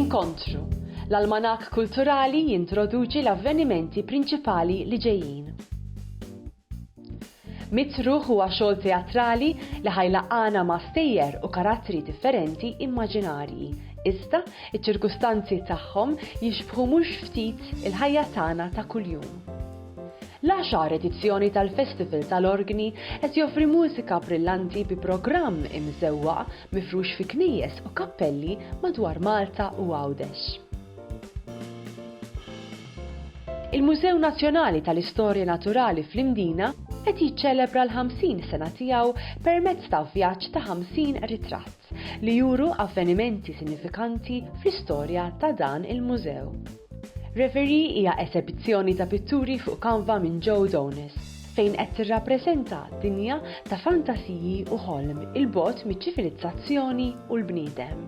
Inkontru. L-almanak kulturali jintroduċi l-avvenimenti prinċipali li ġejjin. Mitru huwa xogħol teatrali li ħajlaqana ma' stejjer u karattri differenti immaġinarji, iżda iċ-ċirkustanzi tagħhom jixbħu mhux ftit il-ħajja tagħna ta' kuljum. L-10 edizzjoni tal-Festival tal-Organi qed joffri mużika brillanti bi programm imżewwaq mifrux fi knejjes u kappelli madwar Malta u Għawdex. Il-Mużew Nazzjonali tal-Istorja Naturali fl-Imdina qed jiċċelebra l-50 sena tiegħu permezz ta' vjaġġ ta' 50 ritratt li juru avvenimenti sinifikanti fl-istorja ta' dan il-mużew. Reverie hija esebizzjoni ta' pitturi fuq kanva minn Joe Donis, fejn qed tirrappreżenta dinja ta' fantasiji u ħolm il-bogħod miċ-ċivilizzazzjoni u l-bniedem.